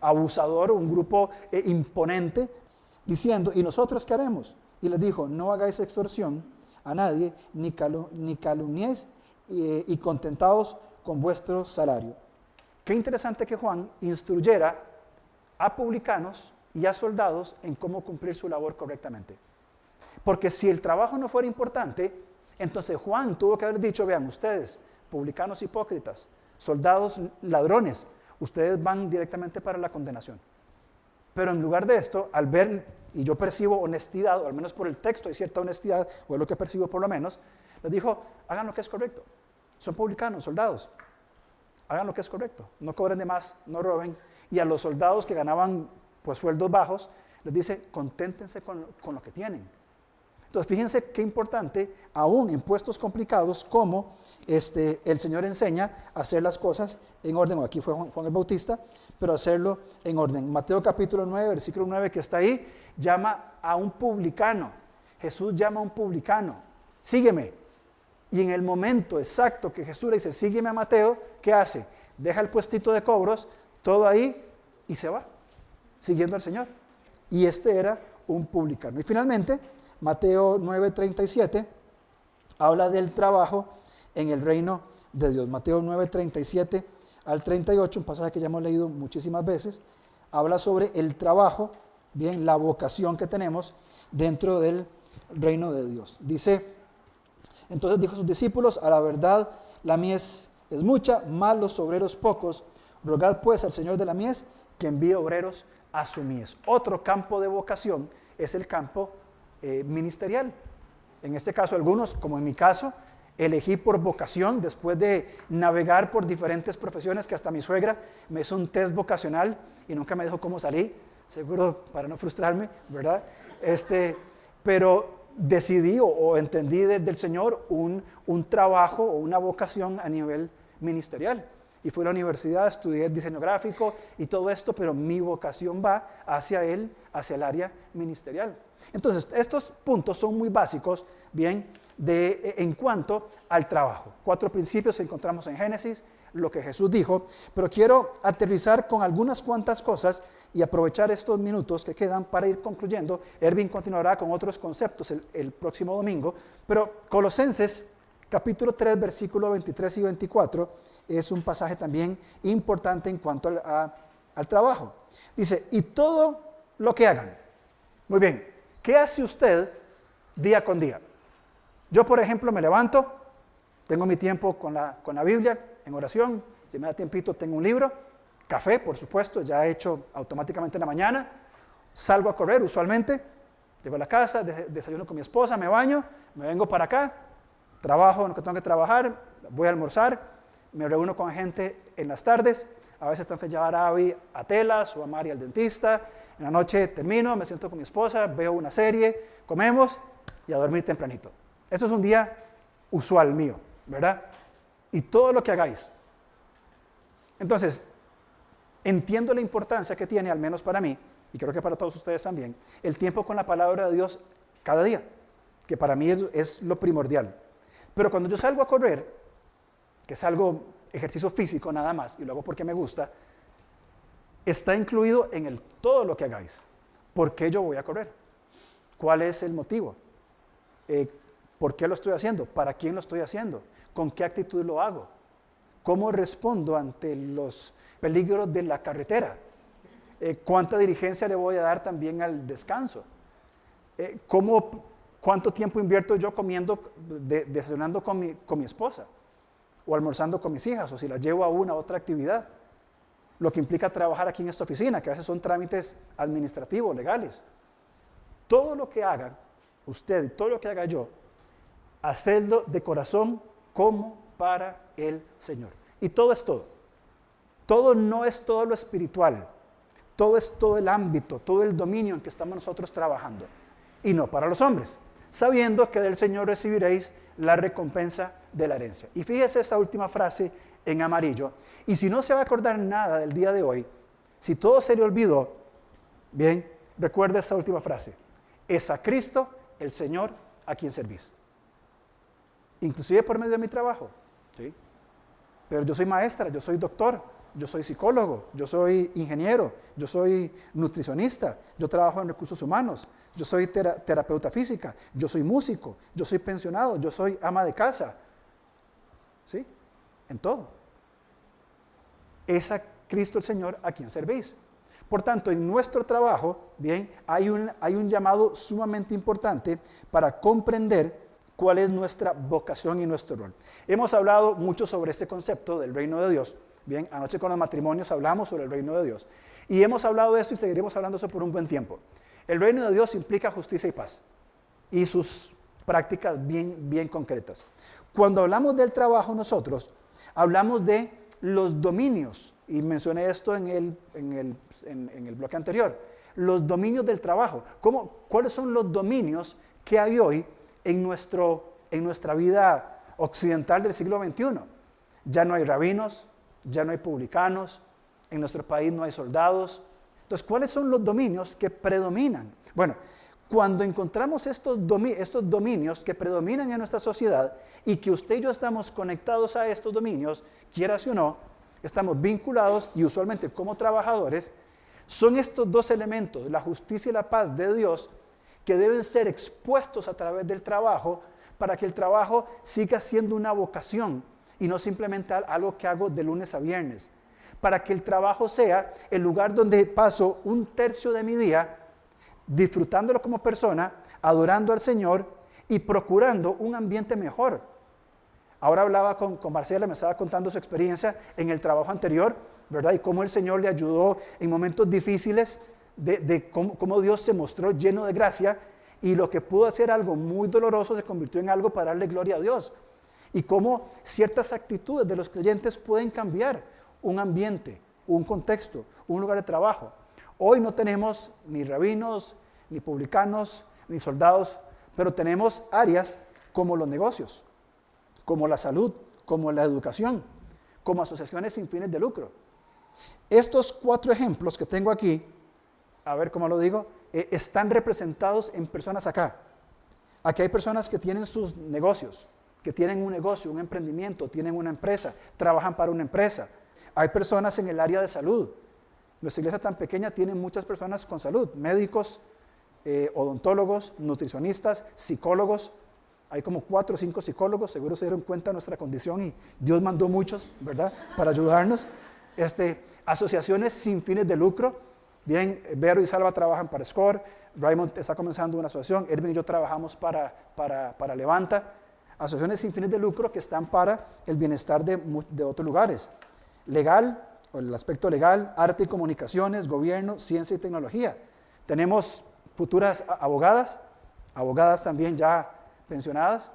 abusador, un grupo imponente, diciendo, ¿y nosotros qué haremos? Y les dijo, no hagáis extorsión a nadie, ni calumniéis, y contentaos con vuestro salario. Qué interesante que Juan instruyera a publicanos y a soldados en cómo cumplir su labor correctamente. Porque si el trabajo no fuera importante, entonces Juan tuvo que haber dicho, vean ustedes, publicanos hipócritas, soldados ladrones, ustedes van directamente para la condenación. Pero en lugar de esto, al ver, y yo percibo honestidad, o al menos por el texto hay cierta honestidad, o es lo que percibo por lo menos, les dijo, hagan lo que es correcto. Son publicanos, soldados. Hagan lo que es correcto. No cobren de más, no roben. Y a los soldados que ganaban pues sueldos bajos, les dice, conténtense con lo que tienen. Entonces, fíjense qué importante, aún en puestos complicados, como el Señor enseña a hacer las cosas en orden. Bueno, aquí fue Juan el Bautista, pero hacerlo en orden. Mateo capítulo 9, versículo 9 que está ahí, llama a un publicano. Jesús llama a un publicano. Sígueme. Y en el momento exacto que Jesús le dice, sígueme a Mateo, ¿qué hace? Deja el puestito de cobros, todo ahí, y se va, siguiendo al Señor. Y este era un publicano. Y finalmente, Mateo 9:37 habla del trabajo en el reino de Dios. Mateo 9:37 al 38, un pasaje que ya hemos leído muchísimas veces, habla sobre el trabajo, bien, la vocación que tenemos dentro del reino de Dios. Dice, entonces dijo a sus discípulos, a la verdad la mies es mucha, mas los obreros pocos. Rogad pues al Señor de la mies que envíe obreros a su mies. Otro campo de vocación es el campo ministerial. En este caso, algunos, como en mi caso, elegí por vocación, después de navegar por diferentes profesiones, que hasta mi suegra me hizo un test vocacional y nunca me dijo cómo salí, seguro para no frustrarme, ¿verdad? Pero decidí o entendí del Señor un trabajo o una vocación a nivel ministerial. Y fui a la universidad, estudié diseño gráfico y todo esto, pero mi vocación va hacia el área ministerial. Entonces, estos puntos son muy básicos, bien, en cuanto al trabajo. 4 principios que encontramos en Génesis, lo que Jesús dijo, pero quiero aterrizar con algunas cuantas cosas y aprovechar estos minutos que quedan para ir concluyendo. Erwin continuará con otros conceptos el próximo domingo, pero Colosenses capítulo 3, versículos 23 y 24 es un pasaje también importante en cuanto al trabajo. Dice, y todo lo que hagan. Muy bien, ¿qué hace usted día con día? Yo, por ejemplo, me levanto, tengo mi tiempo con la Biblia, en oración, si me da tiempito tengo un libro, café, por supuesto, ya hecho automáticamente en la mañana, salgo a correr usualmente, llego a la casa, desayuno con mi esposa, me baño, me vengo para acá, trabajo en lo que tengo que trabajar, voy a almorzar, me reúno con gente en las tardes, a veces tengo que llevar a Abby a telas o a Mari al dentista, en la noche termino, me siento con mi esposa, veo una serie, comemos y a dormir tempranito. Eso es un día usual mío, ¿verdad? Y todo lo que hagáis. Entonces, entiendo la importancia que tiene, al menos para mí, y creo que para todos ustedes también, el tiempo con la palabra de Dios cada día, que para mí es lo primordial. Pero cuando yo salgo a correr, que es algo ejercicio físico nada más, y lo hago porque me gusta, está incluido en todo lo que hagáis. ¿Por qué yo voy a correr? ¿Cuál es el motivo? ¿Por qué lo estoy haciendo? ¿Para quién lo estoy haciendo? ¿Con qué actitud lo hago? ¿Cómo respondo ante los peligros de la carretera? ¿Cuánta diligencia le voy a dar también al descanso? ¿Cuánto tiempo invierto yo comiendo, desayunando con mi esposa? O almorzando con mis hijas, o si las llevo a una u otra actividad. Lo que implica trabajar aquí en esta oficina, que a veces son trámites administrativos, legales. Todo lo que haga usted y todo lo que haga yo, hacedlo de corazón como para el Señor. Y todo es todo. Todo no es todo lo espiritual. Todo es todo el ámbito, todo el dominio en que estamos nosotros trabajando. Y no para los hombres, sabiendo que del Señor recibiréis la recompensa de la herencia. Y fíjese esta última frase en amarillo. Y si no se va a acordar nada del día de hoy, si todo se le olvidó, bien, recuerde esta última frase. Es a Cristo, el Señor, a quien servís. Inclusive por medio de mi trabajo. ¿Sí? Pero yo soy maestra, yo soy doctor, yo soy psicólogo, yo soy ingeniero, yo soy nutricionista, yo trabajo en recursos humanos, yo soy terapeuta física, yo soy músico, yo soy pensionado, yo soy ama de casa. ¿Sí? En todo. Es a Cristo el Señor a quien servís. Por tanto, en nuestro trabajo, bien, hay un llamado sumamente importante para comprender cuál es nuestra vocación y nuestro rol. Hemos hablado mucho sobre este concepto del reino de Dios. Bien, anoche con los matrimonios hablamos sobre el reino de Dios. Y hemos hablado de esto y seguiremos hablando de eso por un buen tiempo. El reino de Dios implica justicia y paz. Y sus prácticas bien concretas. Cuando hablamos del trabajo nosotros, hablamos de los dominios. Y mencioné esto en el bloque anterior. Los dominios del trabajo. ¿Cuáles son los dominios que hay hoy en nuestra vida occidental del siglo XXI? Ya no hay rabinos, ya no hay publicanos, en nuestro país no hay soldados. Entonces, ¿cuáles son los dominios que predominan? Bueno, cuando encontramos estos dominios que predominan en nuestra sociedad y que usted y yo estamos conectados a estos dominios, quieras o no, estamos vinculados y usualmente como trabajadores, son estos dos elementos, la justicia y la paz de Dios, que deben ser expuestos a través del trabajo para que el trabajo siga siendo una vocación y no simplemente algo que hago de lunes a viernes. Para que el trabajo sea el lugar donde paso un tercio de mi día disfrutándolo como persona, adorando al Señor y procurando un ambiente mejor. Ahora hablaba con Marcela, me estaba contando su experiencia en el trabajo anterior, ¿verdad? Y cómo el Señor le ayudó en momentos difíciles, de cómo Dios se mostró lleno de gracia y lo que pudo hacer algo muy doloroso se convirtió en algo para darle gloria a Dios. Y cómo ciertas actitudes de los creyentes pueden cambiar un ambiente, un contexto, un lugar de trabajo. Hoy no tenemos ni rabinos, ni publicanos, ni soldados, pero tenemos áreas como los negocios, como la salud, como la educación, como asociaciones sin fines de lucro. Estos 4 ejemplos que tengo aquí, a ver cómo lo digo, están representados en personas acá. Aquí hay personas que tienen sus negocios, que tienen un negocio, un emprendimiento, tienen una empresa, trabajan para una empresa. Hay personas en el área de salud. Nuestra iglesia tan pequeña tiene muchas personas con salud, médicos, odontólogos, nutricionistas, psicólogos. Hay como 4 o 5 psicólogos, seguro se dieron cuenta de nuestra condición y Dios mandó muchos, ¿verdad?, para ayudarnos. Asociaciones sin fines de lucro. Bien, Vero y Salva trabajan para SCORE, Raymond está comenzando una asociación, Erwin y yo trabajamos para Levanta. Asociaciones sin fines de lucro que están para el bienestar de otros lugares. Legal, o el aspecto legal, arte y comunicaciones, gobierno, ciencia y tecnología. Tenemos futuras abogadas también ya pensionadas,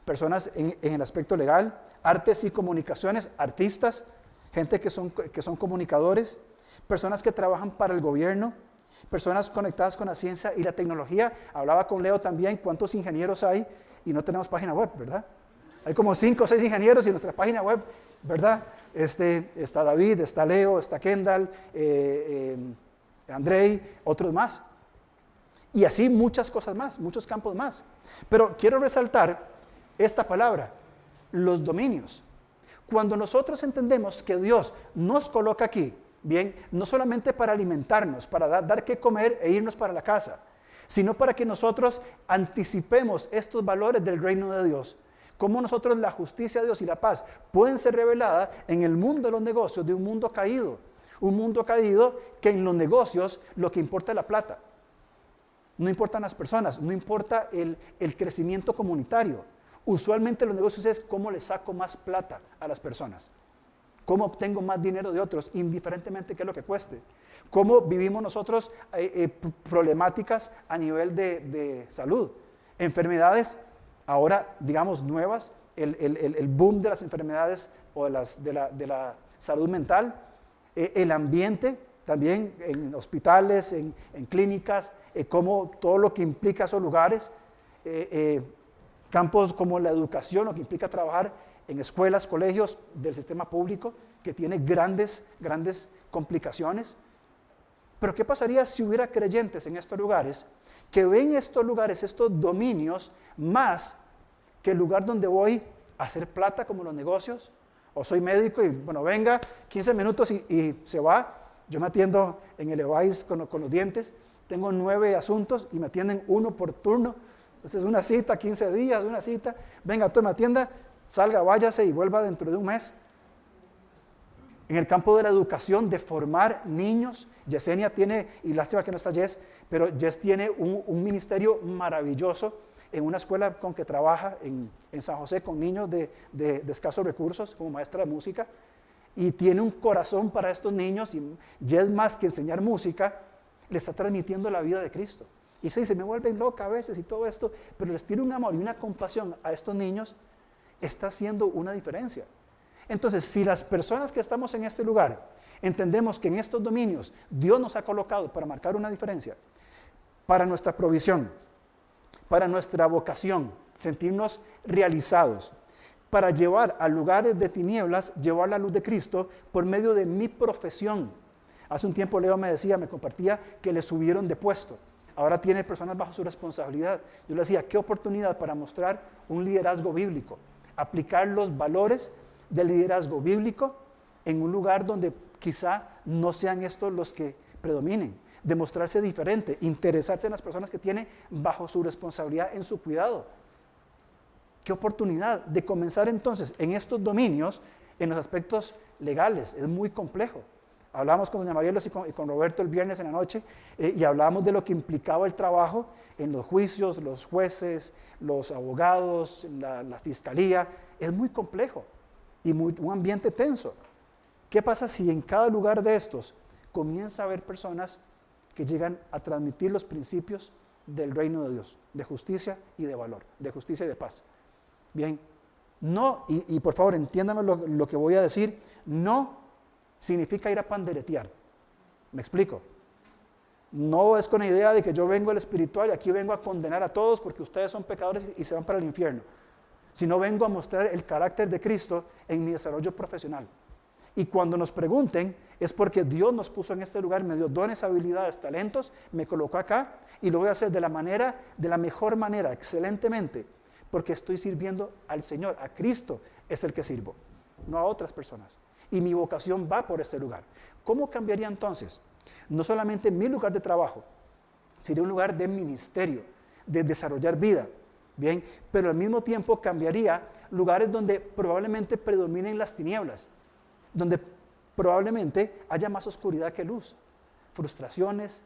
personas en el aspecto legal, artes y comunicaciones, artistas, gente que son comunicadores, personas que trabajan para el gobierno, personas conectadas con la ciencia y la tecnología. Hablaba con Leo también cuántos ingenieros hay y no tenemos página web, ¿verdad? Hay como 5 o 6 ingenieros y nuestra página web, ¿verdad? Está David, está Leo, está Kendall, Andrei, otros más. Y así muchas cosas más, muchos campos más. Pero quiero resaltar esta palabra, los dominios. Cuando nosotros entendemos que Dios nos coloca aquí, bien, no solamente para alimentarnos, para dar qué comer e irnos para la casa, sino para que nosotros anticipemos estos valores del reino de Dios. Cómo nosotros la justicia de Dios y la paz pueden ser reveladas en el mundo de los negocios de un mundo caído. Un mundo caído que en los negocios lo que importa es la plata. No importan las personas, no importa el crecimiento comunitario. Usualmente los negocios es cómo le saco más plata a las personas. Cómo obtengo más dinero de otros, indiferentemente qué es lo que cueste. Cómo vivimos nosotros problemáticas a nivel de salud. Enfermedades, ahora digamos nuevas, el boom de las enfermedades o de la salud mental. El ambiente también en hospitales, en clínicas, como todo lo que implica esos lugares, campos como la educación, lo que implica trabajar en escuelas, colegios del sistema público, que tiene grandes complicaciones. Pero ¿qué pasaría si hubiera creyentes en estos lugares que ven estos lugares, estos dominios, más que el lugar donde voy a hacer plata como los negocios? O soy médico y bueno, venga, 15 minutos y se va. Yo me atiendo en el EVAIS con los dientes, tengo 9 asuntos y me atienden uno por turno. Entonces una cita, 15 días, una cita, venga, tú me atienda, salga, váyase y vuelva dentro de un mes. En el campo de la educación, de formar niños. Yesenia tiene, y lástima que no está Jess, pero Jess tiene un ministerio maravilloso en una escuela con que trabaja en San José con niños de escasos recursos como maestra de música. Y tiene un corazón para estos niños y Jess, más que enseñar música, le está transmitiendo la vida de Cristo. Y se dice, me vuelven loca a veces y todo esto, pero les tiene un amor y una compasión a estos niños, está haciendo una diferencia. Entonces, si las personas que estamos en este lugar entendemos que en estos dominios Dios nos ha colocado para marcar una diferencia, para nuestra provisión, para nuestra vocación, sentirnos realizados, para llevar a lugares de tinieblas, llevar la luz de Cristo por medio de mi profesión. Hace un tiempo Leo me compartía que le subieron de puesto. Ahora tiene personas bajo su responsabilidad. Yo le decía, qué oportunidad para mostrar un liderazgo bíblico, aplicar los valores del liderazgo bíblico en un lugar donde quizá no sean estos los que predominen, demostrarse diferente, interesarse en las personas que tiene bajo su responsabilidad en su cuidado. Qué oportunidad de comenzar entonces en estos dominios, en los aspectos legales. Es muy complejo. Hablamos con doña Marielos y con Roberto el viernes en la noche y hablábamos de lo que implicaba el trabajo en los juicios, los jueces, los abogados, la fiscalía. Es muy complejo y un ambiente tenso. ¿Qué pasa si en cada lugar de estos comienza a haber personas que llegan a transmitir los principios del reino de Dios, de justicia y de valor, de justicia y de paz? Bien, no, y por favor entiéndame lo que voy a decir, no significa ir a panderetear. ¿Me explico? No es con la idea de que yo vengo al espiritual y aquí vengo a condenar a todos porque ustedes son pecadores y se van para el infierno, sino vengo a mostrar el carácter de Cristo en mi desarrollo profesional. Y cuando nos pregunten, es porque Dios nos puso en este lugar, me dio dones, habilidades, talentos, me colocó acá y lo voy a hacer de la mejor manera, excelentemente, porque estoy sirviendo al Señor, a Cristo es el que sirvo, no a otras personas. Y mi vocación va por este lugar. ¿Cómo cambiaría entonces? No solamente mi lugar de trabajo, sería un lugar de ministerio, de desarrollar vida, bien, pero al mismo tiempo cambiaría lugares donde probablemente predominen las tinieblas, donde probablemente haya más oscuridad que luz, frustraciones,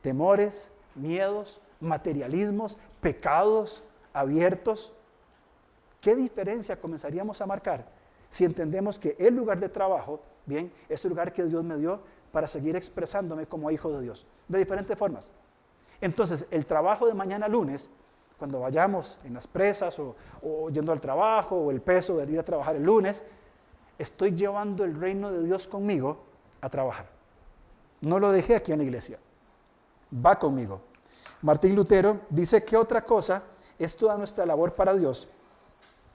temores, miedos, materialismos, pecados abiertos. ¿Qué diferencia comenzaríamos a marcar si entendemos que el lugar de trabajo, bien, es el lugar que Dios me dio para seguir expresándome como hijo de Dios, de diferentes formas? Entonces, el trabajo de mañana lunes, cuando vayamos en las presas o yendo al trabajo, o el peso de ir a trabajar el lunes, estoy llevando el reino de Dios conmigo a trabajar. No lo dejé aquí en la iglesia, va conmigo. Martín Lutero dice que otra cosa es toda nuestra labor para Dios,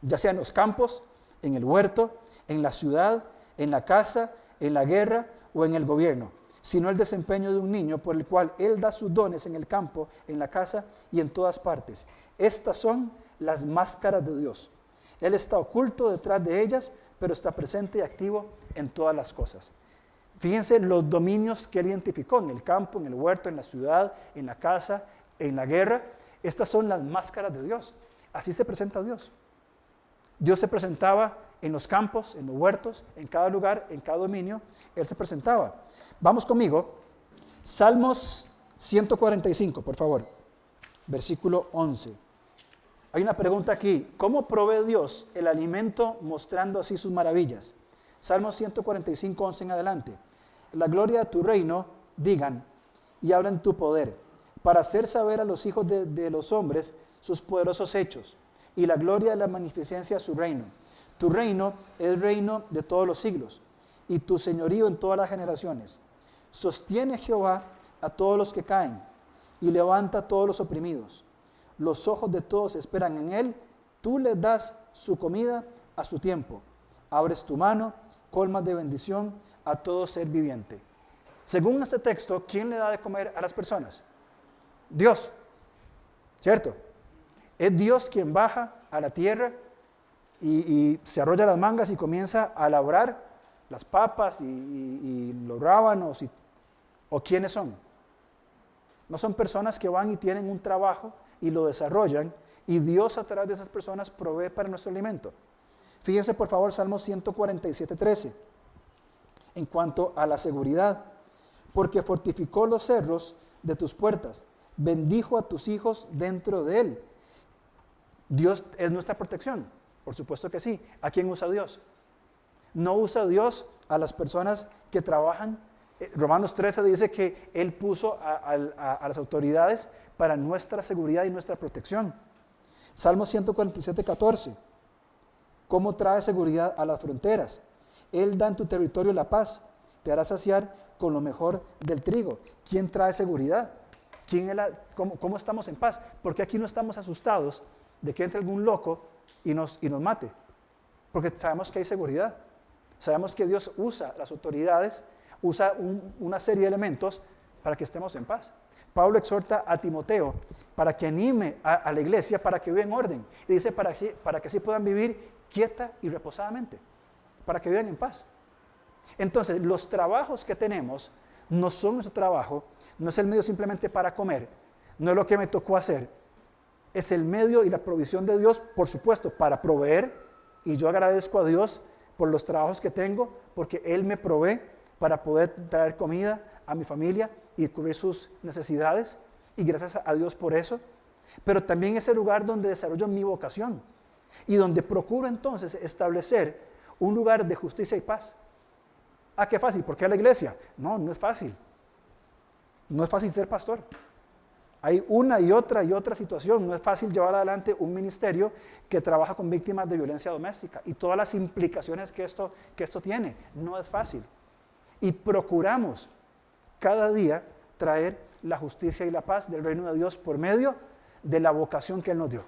ya sea en los campos, en el huerto, en la ciudad, en la casa, en la guerra o en el gobierno, sino el desempeño de un niño por el cual Él da sus dones en el campo, en la casa y en todas partes. Estas son las máscaras de Dios. Él está oculto detrás de ellas, pero está presente y activo en todas las cosas. Fíjense los dominios que Él identificó, en el campo, en el huerto, en la ciudad, en la casa, en la guerra. Estas son las máscaras de Dios. Así se presenta Dios. Dios se presentaba en los campos, en los huertos, en cada lugar, en cada dominio, Él se presentaba. Vamos conmigo, Salmos 145, por favor, versículo 11. Hay una pregunta aquí, ¿cómo provee Dios el alimento mostrando así sus maravillas? Salmos 145, 11 en adelante. La gloria de tu reino, digan, y hablen tu poder, para hacer saber a los hijos de los hombres sus poderosos hechos, y la gloria de la magnificencia de su reino. Tu reino es reino de todos los siglos, y tu señorío en todas las generaciones. Sostiene Jehová a todos los que caen, y levanta a todos los oprimidos. Los ojos de todos esperan en Él, tú les das su comida a su tiempo. Abres tu mano, colmas de bendición a todo ser viviente. Según este texto, ¿quién le da de comer a las personas? Dios, ¿cierto? Es Dios quien baja a la tierra y se arrolla las mangas y comienza a labrar las papas y los rábanos. ¿O quiénes son? No son personas que van y tienen un trabajo y lo desarrollan y Dios a través de esas personas provee para nuestro alimento. Fíjense por favor Salmo 147, 13. en cuanto a la seguridad, porque fortificó los cerros de tus puertas, bendijo a tus hijos dentro de él. Dios es nuestra protección, por supuesto que sí. ¿A quién usa Dios? No usa Dios a las personas que trabajan. Romanos 13 dice que Él puso a las autoridades para nuestra seguridad y nuestra protección. Salmo 147, 14. ¿Cómo trae seguridad a las fronteras? Él da en tu territorio la paz, te hará saciar con lo mejor del trigo. ¿Quién trae seguridad? ¿Cómo estamos en paz? Porque aquí no estamos asustados de que entre algún loco y nos mate. Porque sabemos que hay seguridad. Sabemos que Dios usa las autoridades, usa una serie de elementos para que estemos en paz. Pablo exhorta a Timoteo para que anime a la iglesia para que viva en orden. Y dice para que así puedan vivir quieta y reposadamente, para que vivan en paz. Entonces, los trabajos que tenemos no son nuestro trabajo, no es el medio simplemente para comer, no es lo que me tocó hacer, es el medio y la provisión de Dios, por supuesto, para proveer, y yo agradezco a Dios por los trabajos que tengo, porque Él me provee para poder traer comida a mi familia y cubrir sus necesidades, y gracias a Dios por eso. Pero también es el lugar donde desarrollo mi vocación y donde procuro entonces establecer un lugar de justicia y paz. Ah, qué fácil, ¿por qué a la iglesia? No, no es fácil. No es fácil ser pastor. Hay una y otra situación. No es fácil llevar adelante un ministerio que trabaja con víctimas de violencia doméstica y todas las implicaciones que esto tiene. No es fácil. Y procuramos cada día traer la justicia y la paz del reino de Dios por medio de la vocación que Él nos dio.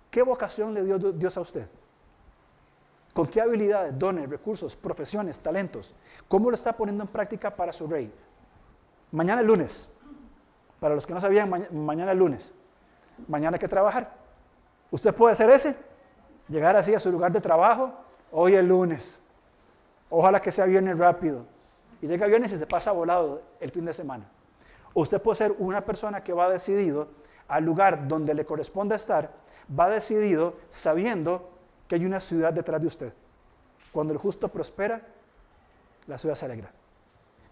¿Qué vocación le dio Dios a usted? ¿Con qué habilidades, dones, recursos, profesiones, talentos? ¿Cómo lo está poniendo en práctica para su rey? Mañana es lunes. Para los que no sabían, mañana es lunes. Mañana hay que trabajar. Usted puede hacer ese, llegar así a su lugar de trabajo. Hoy es lunes. Ojalá que sea viernes rápido. Y llega viernes y se pasa volado el fin de semana. Usted puede ser una persona que va decidido al lugar donde le corresponde estar, va decidido sabiendo que hay una ciudad detrás de usted. Cuando el justo prospera, la ciudad se alegra.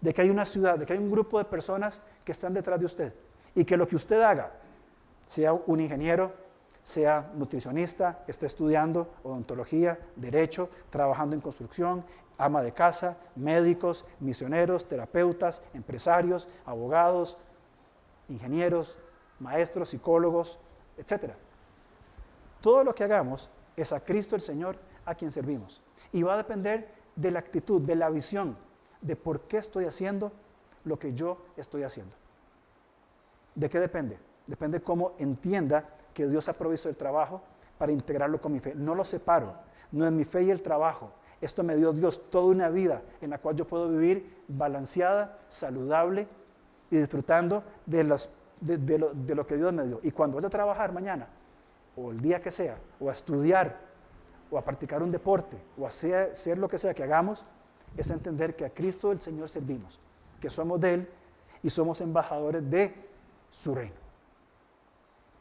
De que hay una ciudad, de que hay un grupo de personas que están detrás de usted. Y que lo que usted haga, sea un ingeniero, sea nutricionista, esté estudiando odontología, derecho, trabajando en construcción, ama de casa, médicos, misioneros, terapeutas, empresarios, abogados, ingenieros, maestros, psicólogos, etc. Todo lo que hagamos es a Cristo el Señor a quien servimos. Y va a depender de la actitud, de la visión, de por qué estoy haciendo lo que yo estoy haciendo. ¿De qué depende? Depende cómo entienda que Dios ha provisto el trabajo para integrarlo con mi fe. No lo separo, no es mi fe y el trabajo. Esto me dio Dios toda una vida en la cual yo puedo vivir balanceada, saludable y disfrutando de lo que Dios me dio. Y cuando vaya a trabajar mañana, o el día que sea, o a estudiar, o a practicar un deporte, o a hacer lo que sea que hagamos, es entender que a Cristo el Señor servimos, que somos de Él y somos embajadores de su reino.